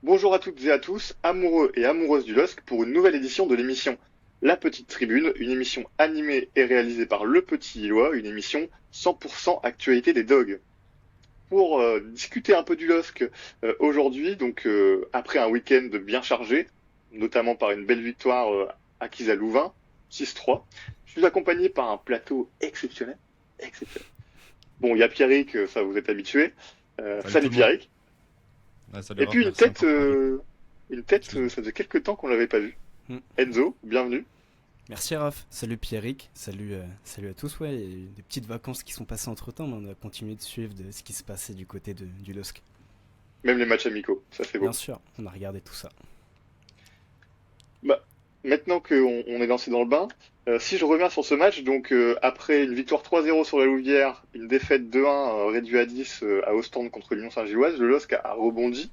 Bonjour à toutes et à tous, amoureux et amoureuses du LOSC, pour une nouvelle édition de l'émission La Petite Tribune, une émission animée et réalisée par Le Petit Illois, une émission 100% actualité des dogs. Pour discuter un peu du LOSC aujourd'hui, donc après un week-end bien chargé, notamment par une belle victoire acquise à Louvain, 6-3, je suis accompagné par un plateau exceptionnel. Exceptionnel. Bon, il y a Pierrick, ça vous êtes habitué. Salut tout Salut le monde. Pierrick. Ouais, salut Et Raph, puis merci encore pour l'invite. Excuse-moi. ça faisait quelques temps qu'on l'avait pas vu. Hmm. Enzo, bienvenue. Merci Raph, salut Pierrick, salut à tous. Ouais, il y a eu des petites vacances qui sont passées entre temps, mais on a continué de suivre de ce qui se passait du côté du LOSC. Même les matchs amicaux, ça c'est Bien beau. sûr, on a regardé tout ça. Bah, maintenant qu'on est lancé dans le bain, si je reviens sur ce match, donc après une victoire 3-0 sur la Louvière, une défaite 2-1 réduite à 10 à Ostende contre l'Union Saint-Gilloise, le LOSC a rebondi,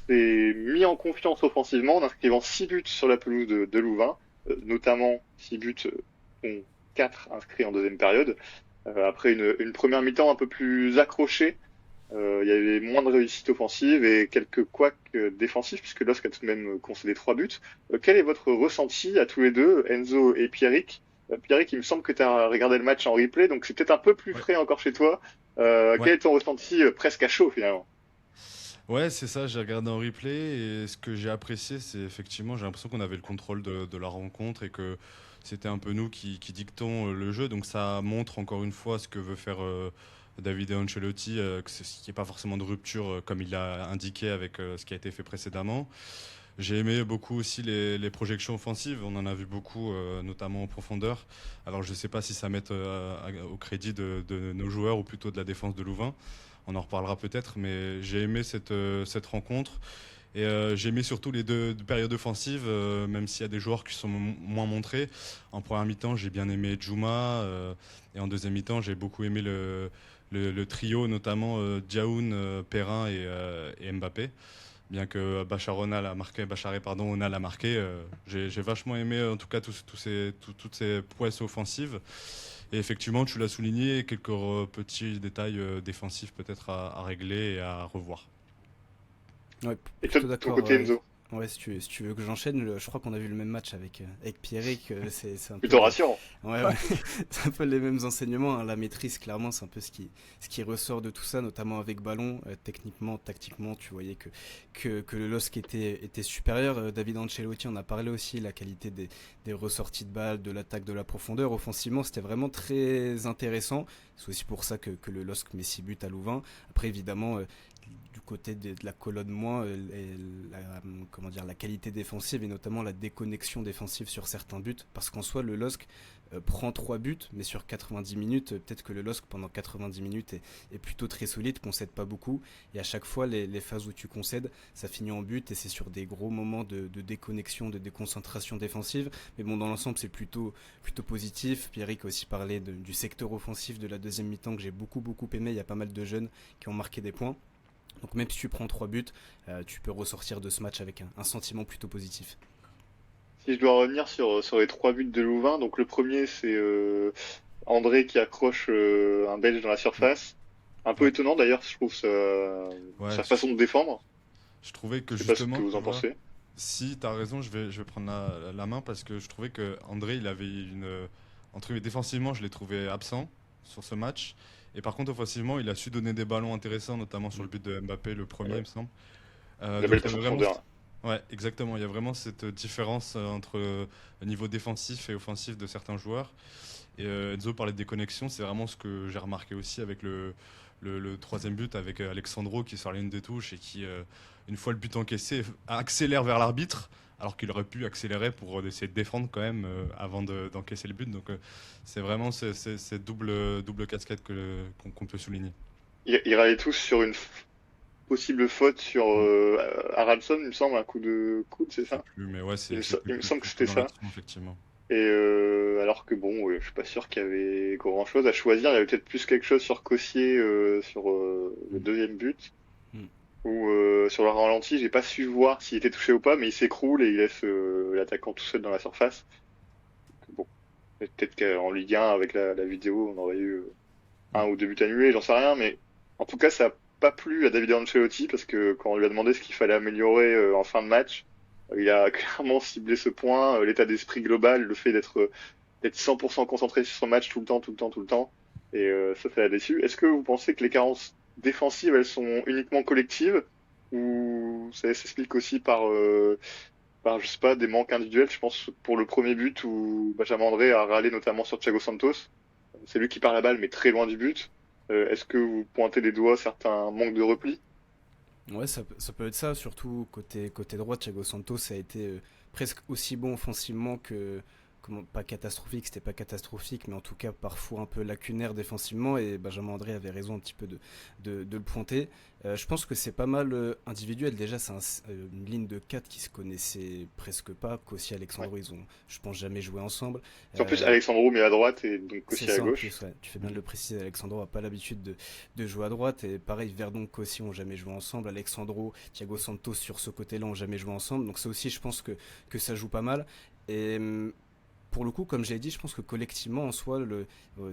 s'est mis en confiance offensivement en inscrivant 6 buts sur la pelouse de Louvain, notamment 6 buts, dont 4 inscrits en deuxième période. Après une première mi-temps un peu plus accrochée, il y avait moins de réussite offensive et quelques couacs défensifs, puisque LOSC a tout de même concédé 3 buts. Quel est votre ressenti à tous les deux, Enzo et Pierrick? Pierrick, il me semble que tu as regardé le match en replay, donc c'est peut-être un peu plus Ouais, frais encore chez toi. ouais, Quel est ton ressenti presque à chaud finalement? ouais, c'est ça, j'ai regardé en replay et ce que j'ai apprécié, c'est effectivement, j'ai l'impression qu'on avait le contrôle de la rencontre et que c'était un peu nous qui dictons le jeu. Donc ça montre encore une fois ce que veut faire David Ancelotti, qu'il n'y ait pas forcément de rupture comme il l'a indiqué avec ce qui a été fait précédemment. J'ai aimé beaucoup aussi les projections offensives. On en a vu beaucoup, notamment en profondeur. Alors, je ne sais pas si ça met au crédit de nos joueurs ou plutôt de la défense de Louvain. On en reparlera peut-être, mais j'ai aimé cette rencontre. Et j'ai aimé surtout les deux périodes offensives, même s'il y a des joueurs qui sont moins montrés. En première mi-temps, j'ai bien aimé Djouma. Et en deuxième mi-temps, j'ai beaucoup aimé le trio, notamment Diaoun, Perrin et Mbappé. Bien que Onal a marqué, Bacharé, pardon, Onal a marqué, j'ai vachement aimé en tout cas toutes ces prouesses offensives. Et effectivement, tu l'as souligné, quelques petits détails défensifs peut-être à régler et à revoir. Ouais, Et toi, plutôt de ton d'accord. côté, Enzo? Ouais, si tu veux que j'enchaîne, je crois qu'on a vu le même match avec Pierrick. C'est un peu Plutôt rassurant. ouais, ouais. C'est un peu les mêmes enseignements, hein. La maîtrise, clairement, c'est un peu ce qui ressort de tout ça, notamment avec ballon. Techniquement, tactiquement, tu voyais que le LOSC était supérieur. David Ancelotti en a parlé aussi, la qualité des ressorties de balles, de l'attaque, de la profondeur. Offensivement, c'était vraiment très intéressant. C'est aussi pour ça que le LOSC met 6 buts à Louvain. Après, évidemment, du côté de la colonne moins, comment dire, la qualité défensive et notamment la déconnexion défensive sur certains buts, parce qu'en soi le LOSC prend 3 buts, mais sur 90 minutes, peut-être que le LOSC pendant 90 minutes est plutôt très solide, concède pas beaucoup, et à chaque fois les phases où tu concèdes, ça finit en but, et c'est sur des gros moments de déconnexion, de déconcentration défensive, mais bon, dans l'ensemble c'est plutôt positif. Pierrick a aussi parlé du secteur offensif de la deuxième mi-temps que j'ai beaucoup aimé, il y a pas mal de jeunes qui ont marqué des points. Donc même si tu prends 3 buts, tu peux ressortir de ce match avec un sentiment plutôt positif. Si je dois revenir sur les 3 buts de Louvain, donc le premier c'est André qui accroche un Belge dans la Mm. surface. Un peu Ouais, étonnant d'ailleurs, je trouve ouais, sa façon de défendre. je trouvais que Je sais pas ce que justement, vous en voilà, pensez. si tu as raison, je vais prendre la main parce que je trouvais que André, il avait entre guillemets, défensivement, je l'ai trouvé absent sur ce match. Et par contre, offensivement, il a su donner des ballons intéressants, notamment sur le but de Mbappé, le premier, il Ouais. me semble. La Donc belle il y avait vraiment. profondeur. Ouais, exactement. Il y a vraiment cette différence entre le niveau défensif et offensif de certains joueurs. Et Enzo parlait de déconnexion, c'est vraiment ce que j'ai remarqué aussi avec le troisième but avec Alexandro qui sort la ligne de touche et qui, une fois le but encaissé, accélère vers l'arbitre alors qu'il aurait pu accélérer pour essayer de défendre quand même avant d'encaisser le but. Donc c'est vraiment cette double casquette qu'on peut souligner. Ils râlaient tous sur une possible faute sur Mm. Aronson, il me semble, un coup de coude, c'est Je sais ça? plus, mais ouais, c'est Il me semble que plutôt c'était dans ça. l'action, effectivement. Et alors que bon, ouais, je suis pas sûr qu'il y avait grand chose à choisir. Il y avait peut-être plus quelque chose sur Cossier sur le Mm. deuxième but. Hmm. Ou sur le ralenti, j'ai pas su voir s'il était touché ou pas, mais il s'écroule et il laisse l'attaquant tout seul dans la surface. Bon, peut-être qu'en Ligue 1, avec la vidéo, on aurait eu un Mm. ou deux buts annulés, j'en sais rien, mais en tout cas, ça a pas plu à David Ancelotti parce que quand on lui a demandé ce qu'il fallait améliorer en fin de match, il a clairement ciblé ce point, l'état d'esprit global, le fait d'être 100% concentré sur son match tout le temps, tout le temps, tout le temps. Et ça l'a déçu. Est-ce que vous pensez que les carences défensives, elles sont uniquement collectives ou ça s'explique aussi par, je sais pas, des manques individuels? Je pense pour le premier but où Benjamin André a râlé notamment sur Thiago Santos. C'est lui qui part la balle, mais très loin du but. Est-ce que vous pointez des doigts certains manques de repli? Ouais, ça peut être ça, surtout côté droit. Thiago Santos a été presque aussi bon offensivement que, pas catastrophique, c'était pas catastrophique, mais en tout cas parfois un peu lacunaire défensivement. Et Benjamin André avait raison un petit peu de le pointer. Je pense que c'est pas mal individuel. Déjà, c'est une ligne de 4 qui se connaissait presque pas. Kossi et Ouais. Alexandro, ils ont, je pense, jamais joué ensemble. En plus, Euh, Alexandro met à droite et donc c'est aussi à ça en gauche. plus, ouais. Tu fais bien de le préciser. Alexandro n'a pas l'habitude de jouer à droite. Et pareil, Verdon, Kossi ont jamais joué ensemble. Alexandro, Thiago Santos sur ce côté-là ont jamais joué ensemble. Donc ça aussi, je pense que ça joue pas mal. Et pour le coup, comme j'ai dit, je pense que collectivement, en soi,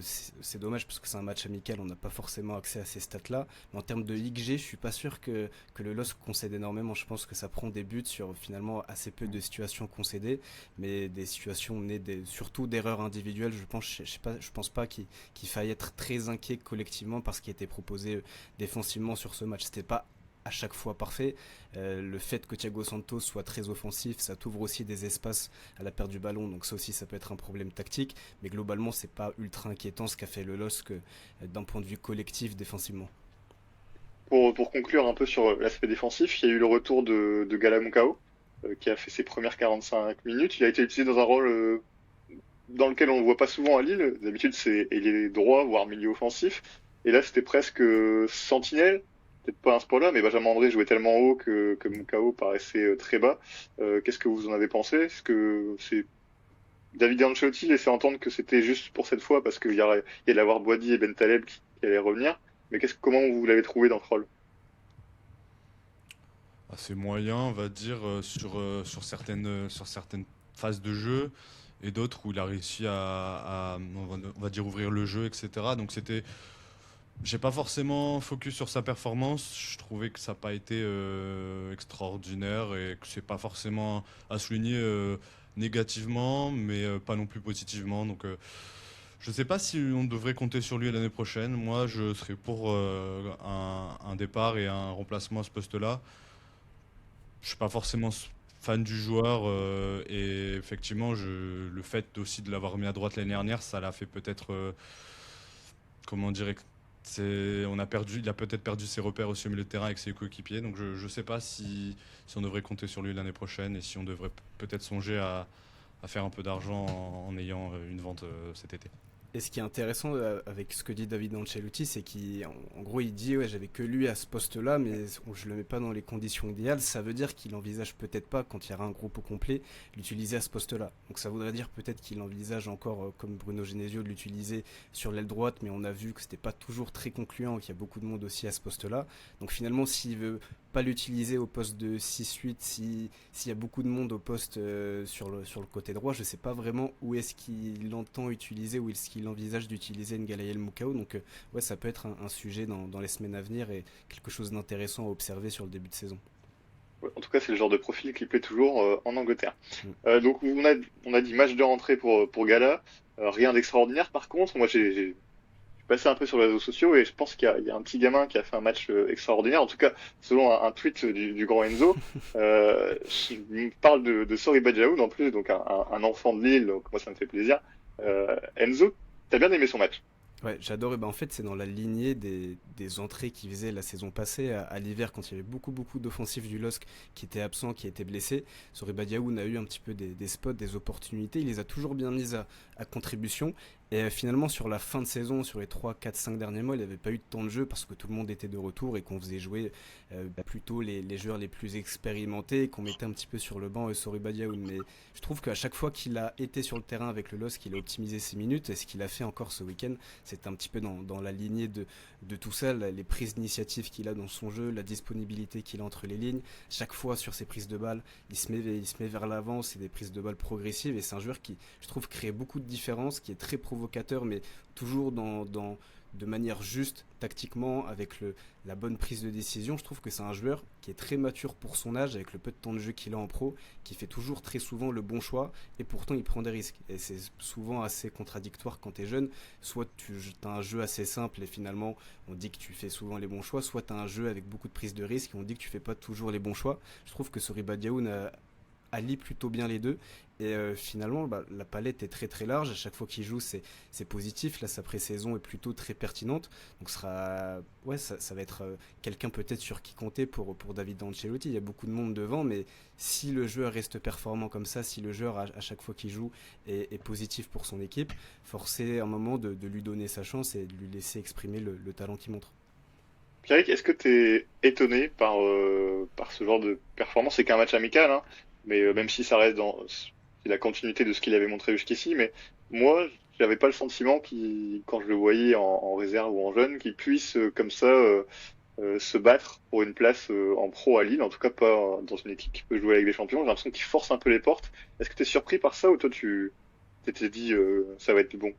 c'est dommage parce que c'est un match amical, on n'a pas forcément accès à ces stats-là. Mais en termes de XG, je suis pas sûr que le LOSC concède énormément. Je pense que ça prend des buts sur finalement assez peu de situations concédées, mais des situations nées surtout d'erreurs individuelles. Je pense pas qu'il faille être très inquiet collectivement par ce qui a été proposé défensivement sur ce match. C'était pas à chaque fois parfait. Le fait que Thiago Santos soit très offensif, ça t'ouvre aussi des espaces à la perte du ballon, donc ça aussi ça peut être un problème tactique, mais globalement c'est pas ultra inquiétant ce qu'a fait le LOSC d'un point de vue collectif défensivement. Pour conclure un peu sur l'aspect défensif, il y a eu le retour de Gala Mukao, qui a fait ses premières 45 minutes. Il a été utilisé dans un rôle dans lequel on ne le voit pas souvent à Lille. D'habitude, c'est ailier droit, voire milieu offensif. Et là, c'était presque sentinelle. Peut-être pas à ce point-là, mais Benjamin André jouait tellement haut que Mukao paraissait très bas. Qu'est-ce que vous en avez pensé? Est-ce que c'est David Ancelotti laissait entendre que c'était juste pour cette fois parce il y allait avoir Boadi et Bentaleb qui allaient revenir. Mais comment vous l'avez trouvé dans ce rôle? Assez moyen, on va dire, sur certaines phases de jeu et d'autres où il a réussi on va dire, ouvrir le jeu, etc. Donc j'ai pas forcément focus sur sa performance. Je trouvais que ça n'a pas été extraordinaire et que c'est pas forcément à souligner négativement, mais pas non plus positivement. Donc je sais pas si on devrait compter sur lui l'année prochaine. Moi, je serais pour un départ et un remplacement à ce poste-là. Je suis pas forcément fan du joueur et effectivement, le fait aussi de l'avoir mis à droite l'année dernière, ça l'a fait peut-être, comment dire, il a peut-être perdu ses repères aussi au milieu de terrain avec ses coéquipiers. Donc je sais pas si on devrait compter sur lui l'année prochaine et si on devrait peut-être songer à faire un peu d'argent en ayant une vente cet été. Et ce qui est intéressant avec ce que dit David Ancelotti, c'est qu'en gros il dit ouais j'avais que lui à ce poste-là, mais je le mets pas dans les conditions idéales. Ça veut dire qu'il envisage peut-être pas quand il y aura un groupe au complet l'utiliser à ce poste-là. Donc ça voudrait dire peut-être qu'il envisage encore comme Bruno Genesio de l'utiliser sur l'aile droite, mais on a vu que c'était pas toujours très concluant, qu'il y a beaucoup de monde aussi à ce poste-là. Donc finalement s'il veut pas l'utiliser au poste de 6-8, s'il y a beaucoup de monde au poste sur le côté droit, je sais pas vraiment où est-ce qu'il entend utiliser, où est-ce qu'il envisage d'utiliser Ngalayel Mukao. Donc ouais, ça peut être un sujet dans les semaines à venir et quelque chose d'intéressant à observer sur le début de saison. Ouais, en tout cas, c'est le genre de profil qui plaît toujours en Angleterre. Mm. Donc, on a dit match de rentrée pour Gala. Rien d'extraordinaire. Par contre, moi, j'ai passé un peu sur les réseaux sociaux et je pense qu'il y a un petit gamin qui a fait un match extraordinaire. En tout cas, selon un tweet du grand Enzo, il me parle de Sori Badjaoud en plus, donc un enfant de Lille. Donc, moi, ça me fait plaisir. Enzo, t'as bien aimé son match? Ouais, j'adore. Et ben en fait, c'est dans la lignée des entrées qu'il faisait la saison passée à l'hiver, quand il y avait beaucoup d'offensifs du LOSC qui étaient absents, qui étaient blessés. Soriba Diaoun a eu un petit peu des spots, des opportunités. Il les a toujours bien mises à contribution. Et finalement, sur la fin de saison, sur les 3 4 5 derniers mois, il n'avait pas eu de temps de jeu parce que tout le monde était de retour et qu'on faisait jouer plutôt les joueurs les plus expérimentés et qu'on mettait un petit peu sur le banc Soriba Diaoun. Mais je trouve qu'à chaque fois qu'il a été sur le terrain avec le LOSC, il a optimisé ses minutes. Et ce qu'il a fait encore ce week-end, c'est un petit peu dans la lignée de tout ça, les prises d'initiative qu'il a dans son jeu, la disponibilité qu'il a entre les lignes. Chaque fois sur ses prises de balles, il se met vers l'avant, c'est des prises de balles progressives et c'est un joueur qui, je trouve, crée beaucoup de différences, qui est très provocateur, mais toujours de manière juste, tactiquement, avec la bonne prise de décision. Je trouve que c'est un joueur qui est très mature pour son âge, avec le peu de temps de jeu qu'il a en pro, qui fait toujours très souvent le bon choix, et pourtant il prend des risques. Et c'est souvent assez contradictoire quand tu es jeune. Soit tu as un jeu assez simple et finalement on dit que tu fais souvent les bons choix, soit tu as un jeu avec beaucoup de prise de risque et on dit que tu fais pas toujours les bons choix. Je trouve que Soriba Diaoun allie plutôt bien les deux. Et finalement, la palette est très très large. À chaque fois qu'il joue, c'est positif. Là, sa pré-saison est plutôt très pertinente. Donc, ça va être quelqu'un peut-être sur qui compter pour David Ancelotti. Il y a beaucoup de monde devant, mais si le joueur reste performant comme ça, si le joueur, à chaque fois qu'il joue, est positif pour son équipe, forcé un moment de lui donner sa chance et de lui laisser exprimer le talent qu'il montre. Pierrick, est-ce que tu es étonné par ce genre de performance? C'est qu'un match amical, hein, mais même si ça reste dans c'est la continuité de ce qu'il avait montré jusqu'ici, mais moi, j'avais pas le sentiment quand je le voyais en réserve ou en jeune, qu'il puisse comme ça se battre pour une place en pro à Lille, en tout cas pas dans une équipe qui peut jouer avec des champions. J'ai l'impression qu'il force un peu les portes. Est-ce que tu es surpris par ça ou toi tu t'étais dit ça va être bon?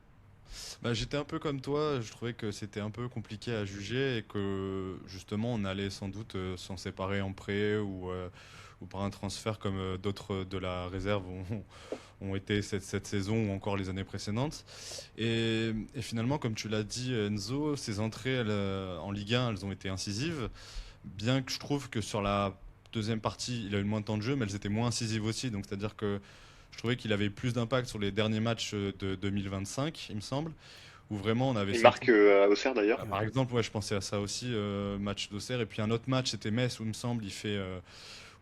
Bah, j'étais un peu comme toi, je trouvais que c'était un peu compliqué à juger et que justement on allait sans doute s'en séparer en prêt ou par un transfert comme d'autres de la réserve ont été cette saison ou encore les années précédentes. Et finalement, comme tu l'as dit Enzo, ces entrées en Ligue 1, elles ont été incisives, bien que je trouve que sur la deuxième partie, il a eu moins de temps de jeu, mais elles étaient moins incisives aussi. Donc c'est-à-dire que je trouvais qu'il avait plus d'impact sur les derniers matchs de 2025, il me semble, où vraiment on avait Il senti. marque à Auxerre d'ailleurs. Par exemple, ouais, je pensais à ça aussi, match d'Auxerre. Et puis un autre match, c'était Metz, où il me semble, il fait,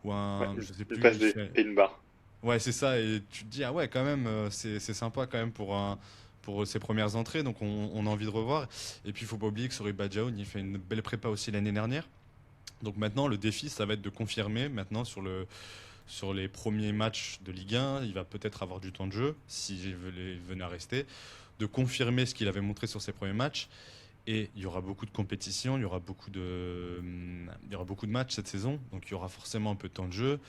ou Ouais, je sais une plus, passe il fait. et une barre. Ouais, c'est ça. Et tu te dis, ah ouais, quand même, c'est sympa quand même pour ses premières entrées. Donc on a envie de revoir. Et puis il faut pas oublier que Sori Badjaoun, il fait une belle prépa aussi l'année dernière. Donc maintenant, le défi, ça va être de confirmer maintenant sur les premiers matchs de Ligue 1, il va peut-être avoir du temps de jeu, s'il venait à rester, de confirmer ce qu'il avait montré sur ses premiers matchs. Et il y aura beaucoup de compétitions, il y aura beaucoup de matchs cette saison, donc il y aura forcément un peu de temps de jeu.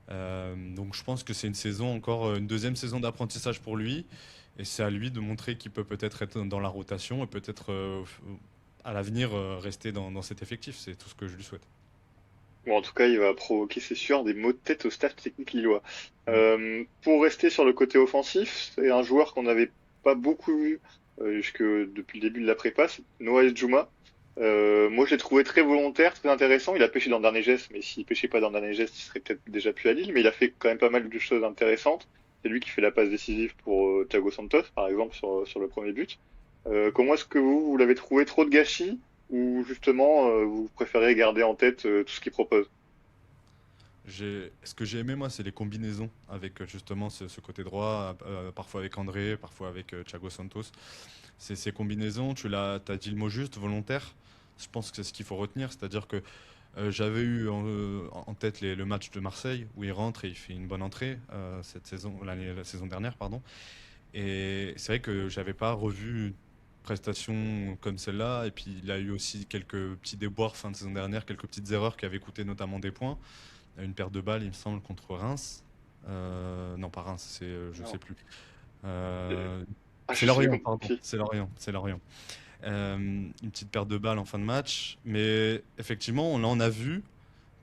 Donc je pense que c'est une saison encore, une deuxième saison d'apprentissage pour lui. Et c'est à lui de montrer qu'il peut peut-être être dans la rotation et peut-être à l'avenir rester dans cet effectif. C'est tout ce que je lui souhaite. Bon, en tout cas, il va provoquer, c'est sûr, des maux de tête au staff technique lillois. Mm. Pour rester sur le côté offensif, c'est un joueur qu'on n'avait pas beaucoup vu jusque depuis le début de la prépa, c'est Noah Djouma. Moi, je l'ai trouvé très volontaire, très intéressant. Il a pêché dans le dernier geste, mais s'il pêchait pas dans le dernier geste, il serait peut-être déjà plus à Lille. Mais il a fait quand même pas mal de choses intéressantes. C'est lui qui fait la passe décisive pour Thiago Santos, par exemple, sur le premier but. Comment est-ce que vous l'avez trouvé trop de gâchis ou justement vous préférez garder en tête tout ce qu'il propose? Ce que j'ai aimé, moi, c'est les combinaisons avec justement ce côté droit, parfois avec André, parfois avec Thiago Santos. C'est ces combinaisons, t'as dit le mot juste, volontaire. Je pense que c'est ce qu'il faut retenir, c'est-à-dire que j'avais eu en tête le match de Marseille où il rentre et il fait une bonne entrée cette saison, la saison dernière, pardon. Et c'est vrai que j'avais pas revu une prestation comme celle-là. Et puis il a eu aussi quelques petits déboires fin de saison dernière, quelques petites erreurs qui avaient coûté notamment des points. Une paire de balles, il me semble, contre Reims. Non, pas Reims, je sais Non. plus. Euh, Euh, Ah, c'est je sais Lorient, contre pardon. qui. C'est Lorient, c'est Lorient. Une petite paire de balles en fin de match. Mais effectivement, là, on a vu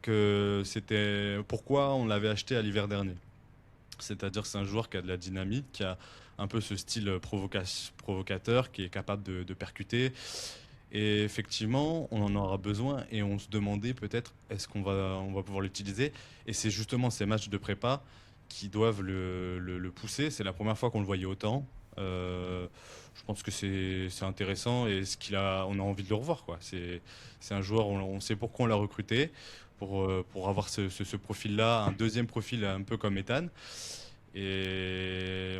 que c'était pourquoi on l'avait acheté à l'hiver dernier. C'est-à-dire que c'est un joueur qui a de la dynamique, qui a un peu ce style provocateur, qui est capable de percuter. Et effectivement, on en aura besoin et on se demandait peut-être est-ce on va pouvoir l'utiliser. Et c'est justement ces matchs de prépa qui doivent le pousser. C'est la première fois qu'on le voyait autant. Euh, je pense que c'est intéressant et on a envie de le revoir, quoi. C'est un joueur, on sait pourquoi on l'a recruté, pour avoir ce profil-là, un deuxième profil un peu comme Ethan. Et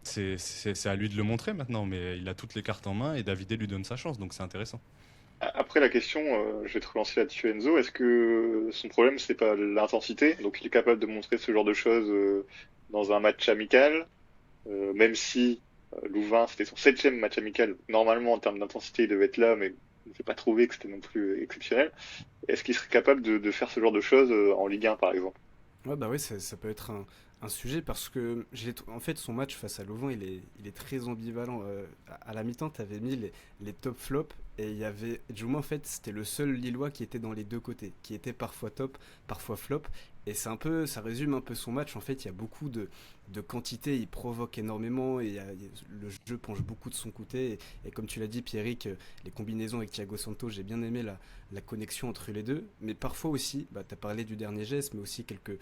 c'est à lui de le montrer maintenant, mais il a toutes les cartes en main et David lui donne sa chance, donc c'est intéressant. Après la question, je vais te relancer là-dessus Enzo, est-ce que son problème c'est pas l'intensité? Donc il est capable de montrer ce genre de choses dans un match amical, même si Louvain c'était son septième match amical, normalement en termes d'intensité il devait être là, mais je n'ai pas trouvé que c'était non plus exceptionnel. Est-ce qu'il serait capable de faire ce genre de choses en Ligue 1 par exemple? Ouais, bah oui, ça peut être un sujet parce que en fait son match face à Louvain il est très ambivalent. À la mi-temps t'avais mis les top flops et il y avait Djouma en fait c'était le seul Lillois qui était dans les deux côtés, qui était parfois top, parfois flop et c'est un peu ça résume un peu son match en fait il y a beaucoup de quantité, il provoque énormément et le jeu penche beaucoup de son côté et comme tu l'as dit Pierrick, les combinaisons avec Thiago Santos j'ai bien aimé la connexion entre les deux mais parfois aussi bah, tu as parlé du dernier geste mais aussi quelques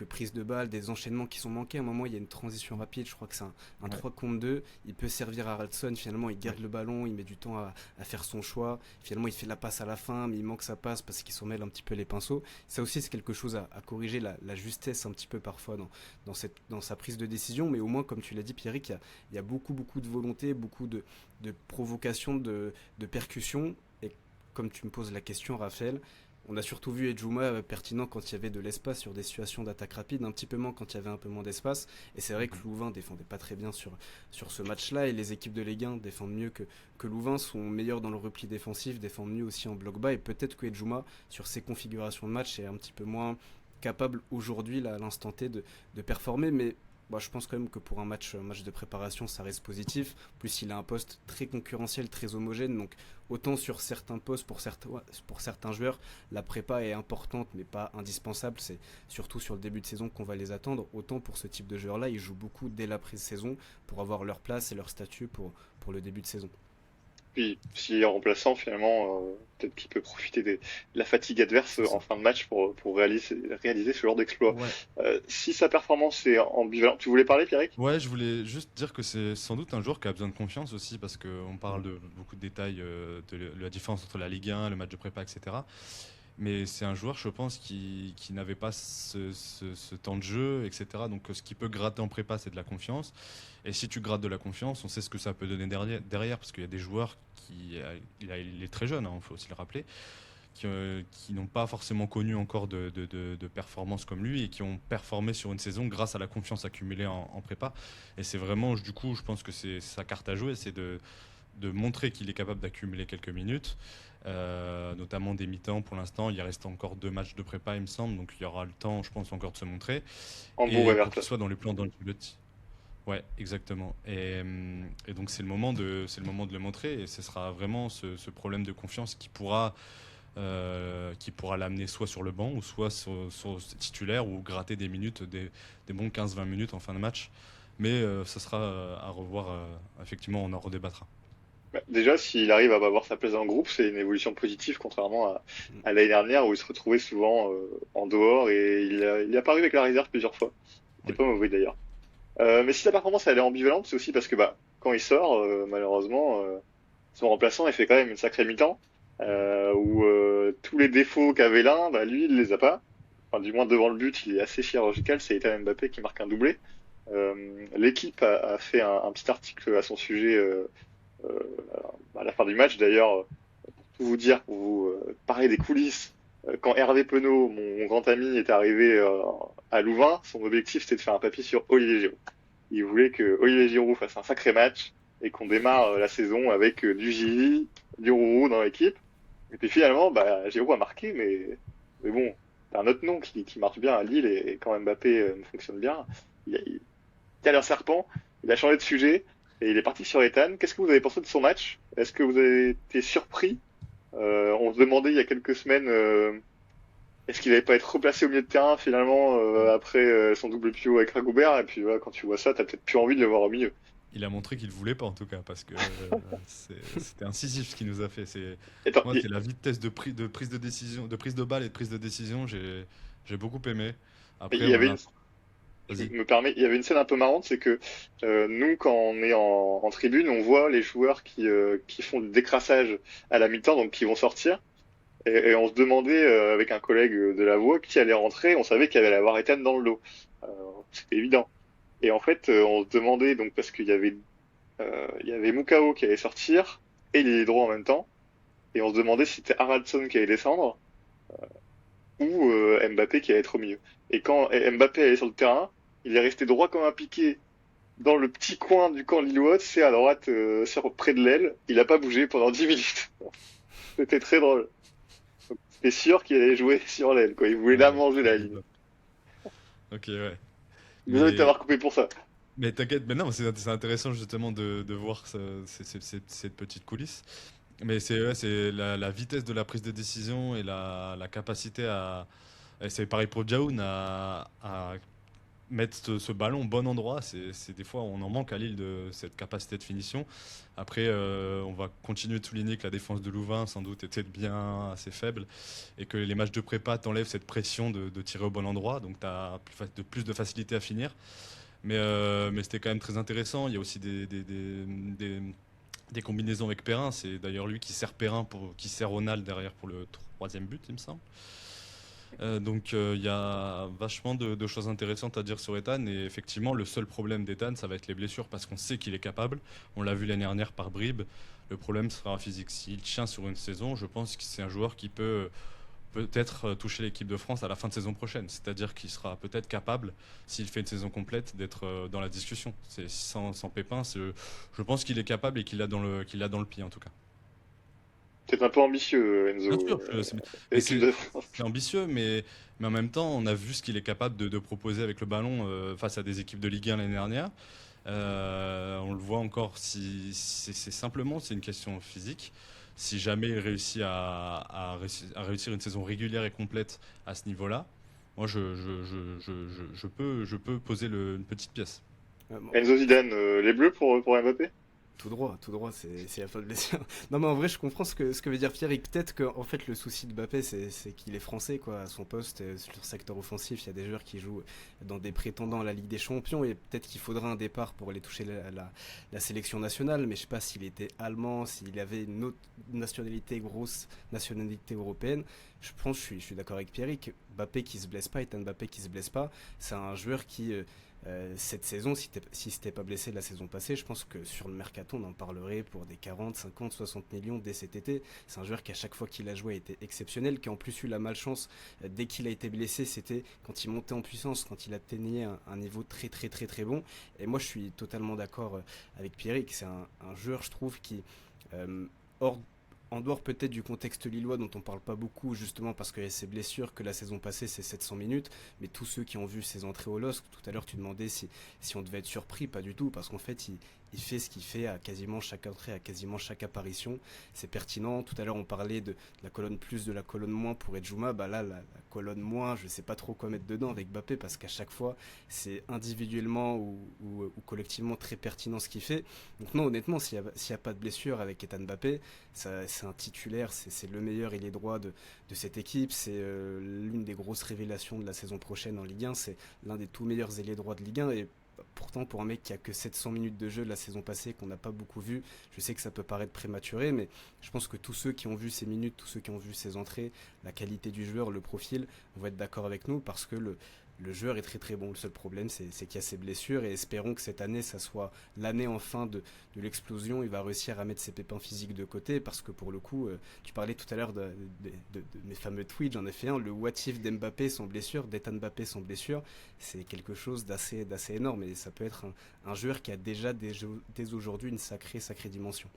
prises de balles, des enchaînements qui sont manqués. À un moment, il y a une transition rapide, je crois que c'est un Ouais. 3 contre 2. Il peut servir à Haraldsson, finalement, il garde le ballon, il met du temps à faire son choix. Finalement, il fait la passe à la fin, mais il manque sa passe parce qu'il s'en mêle un petit peu les pinceaux. Ça aussi, c'est quelque chose à corriger, la justesse un petit peu parfois dans sa prise de décision. Mais au moins, comme tu l'as dit, Pierrick, il y a beaucoup, beaucoup de volonté, beaucoup de provocation, de percussion. Et comme tu me poses la question, Raphaël, on a surtout vu Edjouma pertinent quand il y avait de l'espace sur des situations d'attaque rapide, un petit peu moins quand il y avait un peu moins d'espace. Et c'est vrai que Louvain défendait pas très bien sur ce match-là et les équipes de Ligue 1 défendent mieux que Louvain, sont meilleures dans le repli défensif, défendent mieux aussi en bloc bas. Et peut-être que Edjouma, sur ces configurations de match, est un petit peu moins capable aujourd'hui, là, à l'instant T, de performer. Mais bah, je pense quand même que pour un match de préparation, ça reste positif. En plus, il a un poste très concurrentiel, très homogène. Donc, autant sur certains postes, pour certains joueurs, la prépa est importante, mais pas indispensable. C'est surtout sur le début de saison qu'on va les attendre. Autant pour ce type de joueurs-là, ils jouent beaucoup dès la pré-saison pour avoir leur place et leur statut pour le début de saison. Puis, s'il est remplaçant, finalement, peut-être qu'il peut profiter de la fatigue adverse C'est en ça. fin de match pour réaliser ce genre d'exploit. Ouais. Si sa performance est ambivalente, tu voulais parler, Pierrick? Ouais, je voulais juste dire que c'est sans doute un joueur qui a besoin de confiance aussi parce qu'on parle de beaucoup de détails de la différence entre la Ligue 1, le match de prépa, etc. Mais c'est un joueur, je pense, qui n'avait pas ce temps de jeu, etc. Donc ce qui peut gratter en prépa, c'est de la confiance. Et si tu grattes de la confiance, on sait ce que ça peut donner derrière parce qu'il y a des joueurs il est très jeune, il faut aussi le rappeler, qui n'ont pas forcément connu encore de performance comme lui et qui ont performé sur une saison grâce à la confiance accumulée en prépa. Et c'est vraiment, du coup, je pense que c'est sa carte à jouer, c'est de montrer qu'il est capable d'accumuler quelques minutes, notamment des mi-temps pour l'instant. Il reste encore 2 matchs de prépa, il me semble, donc il y aura le temps, je pense, encore de se montrer. Hambourg et Et pour qu'il Vertas. soit dans les plans dans le Ouais, exactement. Et donc c'est le moment de le montrer et ce sera vraiment ce problème de confiance qui pourra l'amener soit sur le banc ou soit sur titulaire ou gratter des minutes, des bons 15-20 minutes en fin de match. Mais ça sera à revoir, effectivement, on en redébattra. Bah, déjà, s'il arrive à avoir sa place dans le groupe, c'est une évolution positive, contrairement Mm. à l'année dernière où il se retrouvait souvent en dehors et il est apparu avec la réserve plusieurs fois. C'était Oui. pas mauvais d'ailleurs. Mais si la performance elle est ambivalente, c'est aussi parce que bah quand il sort, malheureusement, son remplaçant il fait quand même une sacrée mi-temps Mhm. où tous les défauts qu'avait l'un, bah lui il les a pas. Enfin, du moins devant le but, il est assez chirurgical. C'est Ethan Mbappé qui marque un doublé. L'équipe a fait un petit article à son sujet euh, à la fin du match. D'ailleurs, pour vous dire, pour vous parler des coulisses, quand Hervé Penaud, mon grand ami, est arrivé à Louvain, son objectif c'était de faire un papier sur Olivier Giroud. Il voulait que Olivier Giroud fasse un sacré match et qu'on démarre la saison avec du Gili, du Roux dans l'équipe. Et puis finalement, bah, Giroud a marqué, mais bon, c'est un autre nom qui marche bien à Lille et quand Mbappé fonctionne bien, il tel un serpent, il a changé de sujet et il est parti sur Ethan. Qu'est-ce que vous avez pensé de son match? Est-ce que vous avez été surpris? On se demandait il y a quelques semaines est-ce qu'il n'allait pas être replacé au milieu de terrain finalement après son double pivot avec Ragoubert et puis voilà, quand tu vois ça, t'as peut-être plus envie de le voir au milieu. Il a montré qu'il ne voulait pas en tout cas, parce que c'était incisif ce qu'il nous a fait. Attends, Moi, c'est la vitesse de prise de décision, de prise de balle et de prise de décision, j'ai beaucoup aimé. il Après, y on avait a. je Vas-y. me permets, il y avait une scène un peu marrante, c'est que nous, quand on est en tribune, on voit les joueurs qui font du décrassage à la mi-temps, donc qui vont sortir. Et on se demandait avec un collègue de la voix qui allait rentrer. On savait qu'il y avait la Ethan dans le lot. Euh, C'était évident. Et en fait, on se demandait donc parce qu'il y avait Mukao qui allait sortir et les droits en même temps. Et on se demandait si c'était Haraldsson qui allait descendre ou Mbappé qui allait être au milieu. Et quand Mbappé allait sur le terrain, il est resté droit comme un piqué dans le petit coin du camp lillois, c'est à droite, près de l'aile. Il a pas bougé pendant 10 minutes. C'était très drôle. C'était sûr qu'il allait jouer sur l'aile, quoi. Il voulait la Ouais, manger, ça la ligne. m'étonne. Ok, ouais. Désolé de Mais t'avoir coupé pour ça. Mais t'inquiète, mais non, c'est intéressant justement de voir cette petite coulisse. Mais c'est ouais, c'est la vitesse de la prise de décision et la capacité à. Et c'est pareil pour Jaoun, à mettre ce ballon au bon endroit. C'est des fois, on en manque à Lille de cette capacité de finition. Après, on va continuer de souligner que la défense de Louvain, sans doute, était bien assez faible et que les matchs de prépa t'enlèvent cette pression de tirer au bon endroit. Donc, tu as plus de facilité à finir. Mais c'était quand même très intéressant. Il y a aussi des combinaisons avec Perrin. C'est d'ailleurs lui qui sert Perrin qui sert Ronald derrière pour le troisième but, il me semble. Donc il y a vachement de choses intéressantes à dire sur Ethan. Et effectivement, le seul problème d'Ethan, ça va être les blessures parce qu'on sait qu'il est capable. On l'a vu l'année dernière par bribes. Le problème sera physique. S'il tient sur une saison, je pense que c'est un joueur qui peut-être toucher l'équipe de France à la fin de saison prochaine. C'est-à-dire qu'il sera peut-être capable, s'il fait une saison complète, d'être dans la discussion. C'est sans Pépin, je pense qu'il est capable et qu'il l'a dans le pied en tout cas. C'est un peu ambitieux, Bien Enzo. sûr, mais Équipe de France. c'est ambitieux, mais en même temps, on a vu ce qu'il est capable de proposer avec le ballon face à des équipes de Ligue 1 l'année dernière. On le voit encore, si c'est simplement c'est une question physique. Si jamais il réussit à réussir une saison régulière et complète à ce niveau-là, moi je peux poser une petite pièce. Bon, Enzo Zidane, les Bleus pour Mbappé? tout droit, c'est la faute de blessure. Non, mais en vrai, je comprends ce que veut dire Pierre. Et peut-être que, en fait, le souci de Mbappé, c'est qu'il est français, quoi. À son poste, sur le secteur offensif, il y a des joueurs qui jouent dans des prétendants à la Ligue des Champions. Et peut-être qu'il faudra un départ pour aller toucher la sélection nationale. Mais je sais pas s'il était allemand, s'il avait une autre nationalité, grosse nationalité européenne. Je pense, je suis d'accord avec Pierrick. Mbappé qui se blesse pas, Ethan Mbappé qui se blesse pas, c'est un joueur qui. Cette saison, si c'était pas blessé la saison passée, je pense que sur le mercato, on en parlerait pour des 40, 50, 60 millions dès cet été. C'est un joueur qui, à chaque fois qu'il a joué, a été exceptionnel, qui a en plus eu la malchance, dès qu'il a été blessé, c'était quand il montait en puissance, quand il atteignait un niveau très, très, très, très bon. Et moi, je suis totalement d'accord avec Pierrick. C'est un joueur, je trouve, qui, euh, hors en dehors peut-être du contexte lillois dont on parle pas beaucoup justement parce qu'il y a ses blessures que la saison passée c'est 700 minutes, mais tous ceux qui ont vu ses entrées au LOSC, tout à l'heure tu demandais si on devait être surpris, pas du tout, parce qu'en fait il fait ce qu'il fait à quasiment chaque entrée, à quasiment chaque apparition, c'est pertinent. Tout à l'heure on parlait de la colonne plus, de la colonne moins pour Edjouma, bah là la colonne moins, je sais pas trop quoi mettre dedans avec Mbappé parce qu'à chaque fois c'est individuellement ou collectivement très pertinent ce qu'il fait. Donc non, honnêtement, s'il y a pas de blessure avec Ethan Mbappé, c'est un titulaire, c'est le meilleur ailier droit de cette équipe, c'est l'une des grosses révélations de la saison prochaine en Ligue 1, c'est l'un des tout meilleurs ailiers droits de Ligue 1 et pourtant pour un mec qui a que 700 minutes de jeu la saison passée qu'on n'a pas beaucoup vu, je sais que ça peut paraître prématuré mais je pense que tous ceux qui ont vu ses minutes, tous ceux qui ont vu ses entrées, la qualité du joueur, le profil vont être d'accord avec nous parce que le joueur est très très bon. Le seul problème, c'est qu'il y a ses blessures et espérons que cette année, ça soit l'année enfin de l'explosion. Il va réussir à mettre ses pépins physiques de côté parce que pour le coup, tu parlais tout à l'heure de mes fameux tweets, j'en ai fait un. Le what if d'Mbappé sans blessure, d'Ethan Mbappé sans blessure, c'est quelque chose d'assez énorme et ça peut être un joueur qui a déjà dès aujourd'hui une sacrée dimension.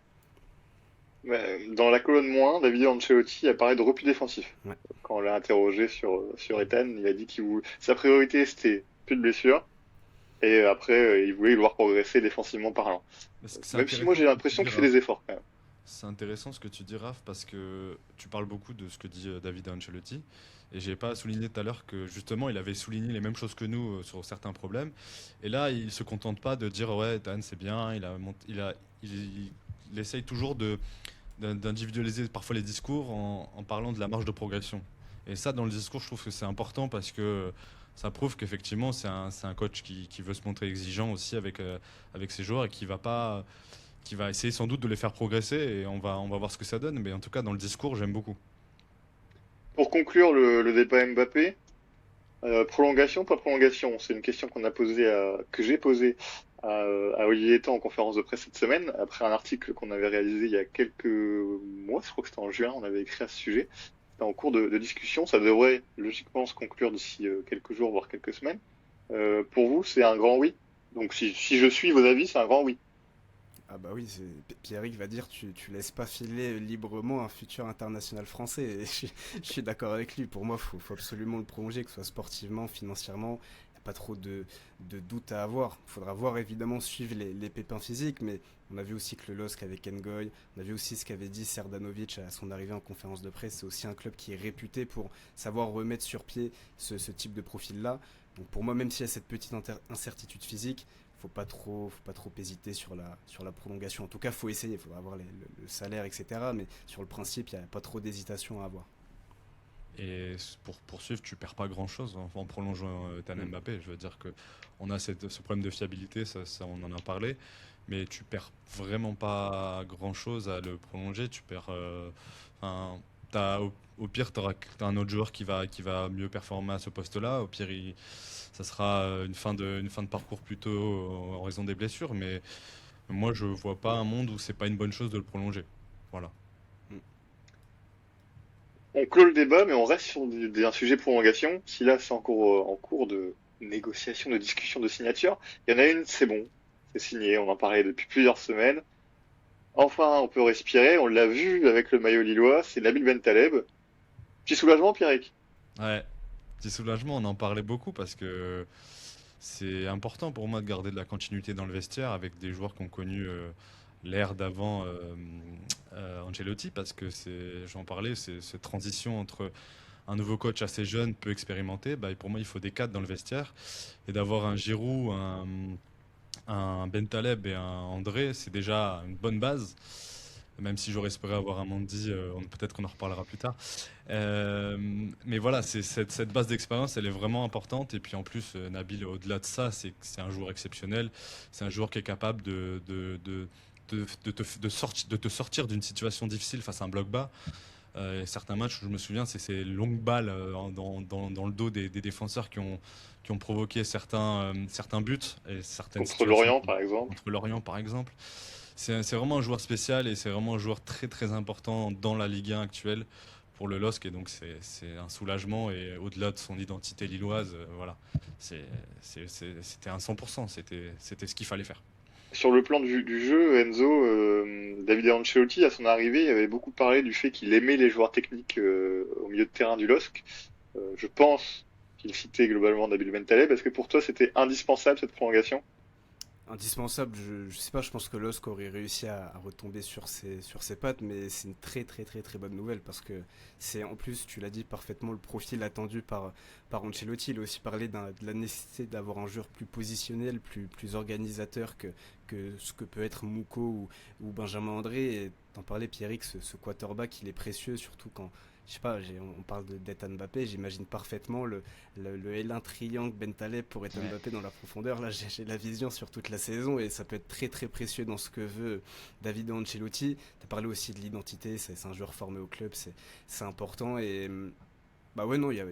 Dans la colonne moins, David Ancelotti a parlé de repli défensif. Ouais. Quand on l'a interrogé sur Ethan, il a dit sa priorité c'était plus de blessures. Et après, il voulait le voir progresser défensivement parlant. C'est Même si moi intéressant j'ai ce que tu l'impression dis, qu'il fait Raph. des efforts quand même. C'est intéressant ce que tu dis, Raph, parce que tu parles beaucoup de ce que dit David Ancelotti. Et j'ai pas souligné tout à l'heure que justement il avait souligné les mêmes choses que nous sur certains problèmes. Et là, il se contente pas de dire ouais, Dan c'est bien. Il essaye toujours d'individualiser parfois les discours en parlant de la marge de progression. Et ça, dans le discours, je trouve que c'est important parce que ça prouve qu'effectivement c'est un coach qui veut se montrer exigeant aussi avec ses joueurs et qui va essayer sans doute de les faire progresser et on va voir ce que ça donne. Mais en tout cas, dans le discours, j'aime beaucoup. Pour conclure le débat Mbappé, prolongation, pas prolongation, c'est une question que j'ai posée à Olivier Etan en conférence de presse cette semaine, après un article qu'on avait réalisé il y a quelques mois, je crois que c'était en juin, on avait écrit à ce sujet. C'était en cours de discussion, ça devrait logiquement se conclure d'ici quelques jours, voire quelques semaines. Pour vous, c'est un grand oui. Donc si je suis vos avis, c'est un grand oui. Ah bah oui, Pierrick va dire tu laisses pas filer librement un futur international français. Et je suis d'accord avec lui. Pour moi, faut absolument le prolonger, que ce soit sportivement, financièrement. Il n'y a pas trop de doute à avoir. Il faudra voir évidemment suivre les pépins physiques, mais on a vu aussi que le LOSC avec Ngoy, on a vu aussi ce qu'avait dit Serdanovic à son arrivée en conférence de presse. C'est aussi un club qui est réputé pour savoir remettre sur pied ce type de profil-là. Donc pour moi, même s'il y a cette petite incertitude physique, faut pas trop hésiter sur la prolongation. En tout cas, faut essayer, il faudra avoir le salaire, etc. Mais sur le principe, il n'y a pas trop d'hésitation à avoir. Et pour poursuivre, tu perds pas grand-chose en prolongeant Kylian Mm. Mbappé. Je veux dire que on a ce problème de fiabilité, ça, on en a parlé, mais tu perds vraiment pas grand-chose à le prolonger. Tu perds, enfin, au pire, t'as un autre joueur qui va mieux performer à ce poste-là. Au pire, ça sera une fin de parcours plutôt en raison des blessures, mais moi, je vois pas un monde où c'est pas une bonne chose de le prolonger. Voilà. Mm. On clôt le débat, mais on reste sur un sujet prolongation. Si là, c'est encore en cours de négociation, de discussion, de signature, il y en a une, c'est bon. C'est signé, on en parlait depuis plusieurs semaines. Enfin, on peut respirer, on l'a vu avec le maillot lillois, c'est Nabil Bentaleb. Petit soulagement, Pierrick. Ouais, petit soulagement, on en parlait beaucoup parce que c'est important pour moi de garder de la continuité dans le vestiaire avec des joueurs qui ont connu l'ère d'avant Ancelotti parce que j'en parlais, c'est cette transition entre un nouveau coach assez jeune, peu expérimenté, bah, pour moi il faut des cadres dans le vestiaire et d'avoir un Giroud, un Bentaleb et un André, c'est déjà une bonne base. Même si j'aurais espéré avoir un Mandy, peut-être qu'on en reparlera plus tard. Euh, mais voilà, cette base d'expérience, elle est vraiment importante. Et puis en plus, Nabil, au-delà de ça, c'est que c'est un joueur exceptionnel. C'est un joueur qui est capable de te sortir d'une situation difficile face à un bloc bas. Certains matchs où je me souviens, c'est ces longues balles dans le dos des défenseurs qui ont provoqué certains buts et certaines Contre situations Lorient, par exemple. contre Lorient, par exemple. C'est vraiment un joueur spécial et c'est vraiment un joueur très très important dans la Ligue 1 actuelle pour le LOSC et donc c'est un soulagement et au-delà de son identité lilloise, voilà, c'était un 100%, c'était ce qu'il fallait faire. Sur le plan du jeu, Enzo, David Ancelotti, à son arrivée, avait beaucoup parlé du fait qu'il aimait les joueurs techniques au milieu de terrain du LOSC. Je pense qu'il citait globalement Nabil Bentaleb. Est-ce que pour toi, c'était indispensable cette prolongation? Indispensable, je sais pas, je pense que LOSC aurait réussi à retomber sur ses pattes, mais c'est une très très très très bonne nouvelle parce que c'est en plus, tu l'as dit parfaitement, le profil attendu par Ancelotti. Il a aussi parlé de la nécessité d'avoir un joueur plus positionnel, plus organisateur que ce que peut être Mouko ou Benjamin André. Et t'en parlais, Pierrick, ce quarterback, il est précieux, surtout quand, je sais pas, on parle d'Ethan Mbappé, j'imagine parfaitement le L1 triangle Bentaleb pour Ethan Ouais. Mbappé dans la profondeur. Là, j'ai la vision sur toute la saison et ça peut être très très précieux dans ce que veut David Ancelotti. Tu as parlé aussi de l'identité, c'est un joueur formé au club, c'est important et bah ouais, non, il y a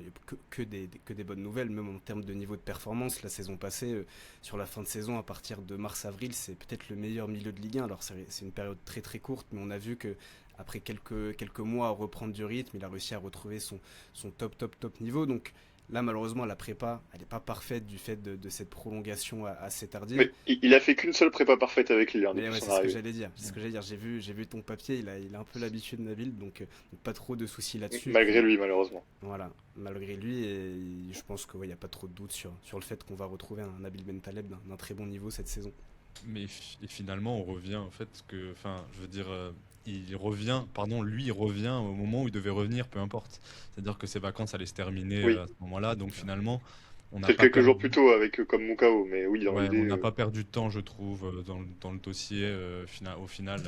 que des bonnes nouvelles, même en termes de niveau de performance. La saison passée, sur la fin de saison, à partir de mars-avril, c'est peut-être le meilleur milieu de Ligue 1. Alors c'est une période très très courte, mais on a vu que après quelques mois à reprendre du rythme, il a réussi à retrouver son top top top niveau. Donc là, malheureusement, la prépa, elle n'est pas parfaite du fait de cette prolongation assez tardive. Mais il a fait qu'une seule prépa parfaite avec Lille hein, Mais depuis ouais, son c'est ce que arrivée. j'allais dire. C'est ce que j'allais dire. J'ai vu ton papier. Il a un peu l'habitude de Nabil, donc pas trop de soucis là-dessus. Malgré Puis lui, malheureusement. voilà, malgré lui, et je pense qu'il n'y a pas trop de doute sur le fait qu'on va retrouver un Nabil Bentaleb d'un très bon niveau cette saison. Et finalement, on revient en fait enfin, je veux dire, il revient, pardon, lui, il revient au moment où il devait revenir, peu importe. C'est-à-dire que ses vacances allaient se terminer Oui, à ce moment-là, donc finalement, on n'a peut-être pas quelques jours perdu. plus tôt avec comme Mukao, mais oui, dans Ouais, l'idée. on n'a pas perdu de temps, je trouve, dans le dossier au final.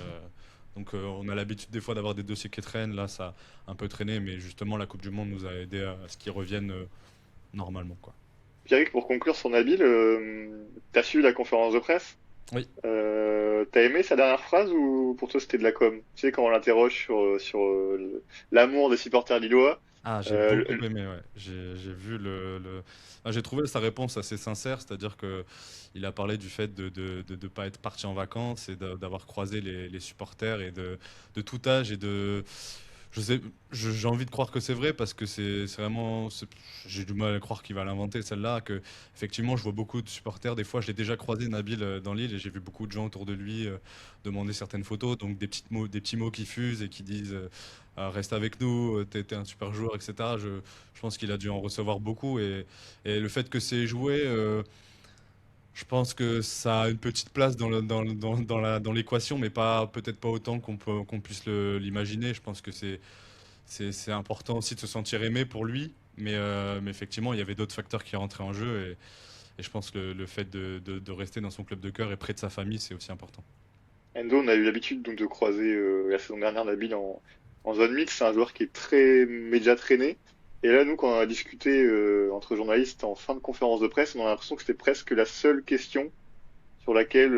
Donc, on a l'habitude des fois d'avoir des dossiers qui traînent. Là, ça a un peu traîné, mais justement, la Coupe du Monde nous a aidé à ce qu'ils reviennent normalement, quoi. Pierrick, pour conclure sur Nabil, t'as suivi la conférence de presse? Oui. T'as aimé sa dernière phrase ou pour toi c'était de la com? Tu sais, quand on l'interroge sur l'amour des supporters lillois, Ah, j'ai euh, beaucoup le- aimé, ouais. J'ai vu Ah, j'ai trouvé sa réponse assez sincère, c'est-à-dire que il a parlé du fait de pas être parti en vacances et d'avoir croisé les supporters et de tout âge et Je sais, j'ai envie de croire que c'est vrai parce que c'est vraiment, j'ai du mal à croire qu'il va l'inventer celle-là. Que effectivement, je vois beaucoup de supporters. Des fois, je l'ai déjà croisé Nabil dans l'île et j'ai vu beaucoup de gens autour de lui demander certaines photos. Donc des petits mots qui fusent et qui disent ah, reste avec nous, t'es un super joueur, etc. Je pense qu'il a dû en recevoir beaucoup et le fait que c'est joué. Je pense que ça a une petite place dans l'équation, mais pas peut-être pas autant qu'on puisse l'imaginer. Je pense que c'est important aussi de se sentir aimé pour lui, mais effectivement, il y avait d'autres facteurs qui rentraient en jeu, et je pense que le fait de rester dans son club de cœur et près de sa famille, c'est aussi important. Endo, on a eu l'habitude donc de croiser la saison dernière Nabil en zone mixte. C'est un joueur qui est très média traîné. Et là, nous, quand on a discuté entre journalistes en fin de conférence de presse, on a l'impression que c'était presque la seule question sur laquelle